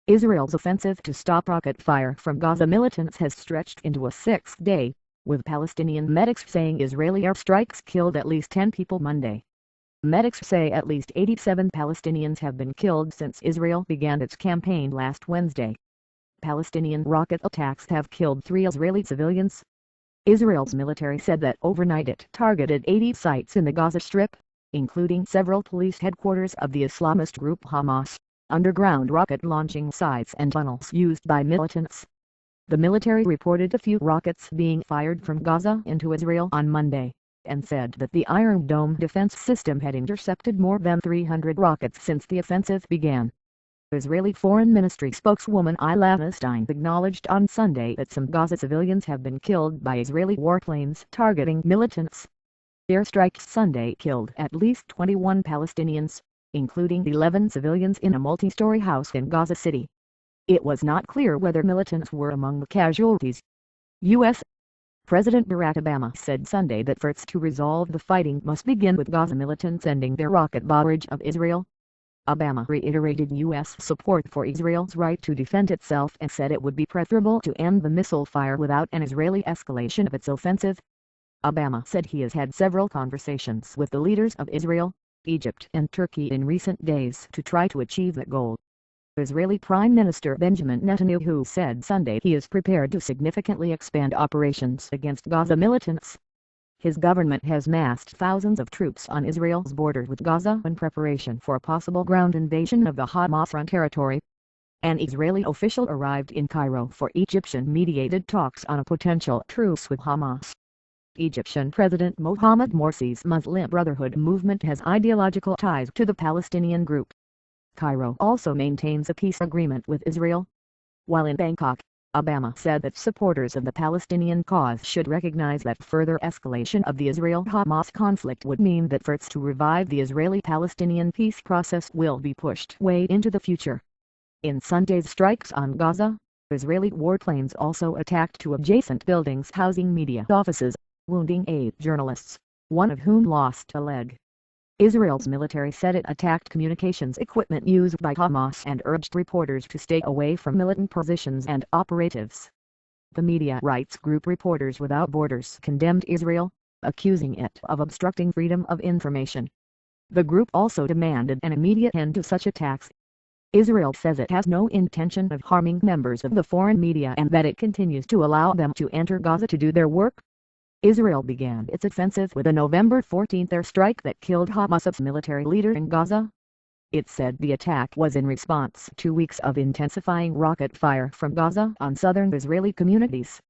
Israel's offensive to stop rocket fire from Gaza militants has stretched into a sixth day, with Palestinian medics saying Israeli airstrikes killed at least 10 people Monday. Medics say at least 87 Palestinians have been killed since Israel began its campaign last Wednesday. Palestinian rocket attacks have killed 3 Israeli civilians. Israel's military said that overnight it targeted 80 sites in the Gaza Strip, including several police headquarters of the Islamist group Hamas, underground rocket launching sites and tunnels used by militants. The military reported a few rockets being fired from Gaza into Israel on Monday, and said that the Iron Dome defense system had intercepted more than 300 rockets since the offensive began. Israeli Foreign Ministry spokeswoman Ilan Stein acknowledged on Sunday that some Gaza civilians have been killed by Israeli warplanes targeting militants. Airstrikes Sunday killed at least 21 Palestinians, including 11 civilians in a multi-story house in Gaza City. It was not clear whether militants were among the casualties. U.S. President Barack Obama said Sunday that efforts to resolve the fighting must begin with Gaza militants ending their rocket barrage of Israel. Obama reiterated U.S. support for Israel's right to defend itself and said it would be preferable to end the missile fire without an Israeli escalation of its offensive. Obama said he has had several conversations with the leaders of Israel, Egypt and Turkey in recent days to try to achieve that goal. Israeli Prime Minister Benjamin Netanyahu said Sunday he is prepared to significantly expand operations against Gaza militants. His government has massed thousands of troops on Israel's border with Gaza in preparation for a possible ground invasion of the Hamas-run territory. An Israeli official arrived in Cairo for Egyptian-mediated talks on a potential truce with Hamas. Egyptian President Mohamed Morsi's Muslim Brotherhood movement has ideological ties to the Palestinian group. Cairo also maintains a peace agreement with Israel. While in Bangkok, Obama said that supporters of the Palestinian cause should recognize that further escalation of the Israel-Hamas conflict would mean that efforts to revive the Israeli-Palestinian peace process will be pushed way into the future. In Sunday's strikes on Gaza, Israeli warplanes also attacked 2 adjacent buildings housing media offices, wounding 8 journalists, one of whom lost a leg. Israel's military said it attacked communications equipment used by Hamas and urged reporters to stay away from militant positions and operatives. The media rights group Reporters Without Borders condemned Israel, accusing it of obstructing freedom of information. The group also demanded an immediate end to such attacks. Israel says it has no intention of harming members of the foreign media and that it continues to allow them to enter Gaza to do their work. Israel began its offensive with a November 14 airstrike that killed Hamas's military leader in Gaza. It said the attack was in response to weeks of intensifying rocket fire from Gaza on southern Israeli communities.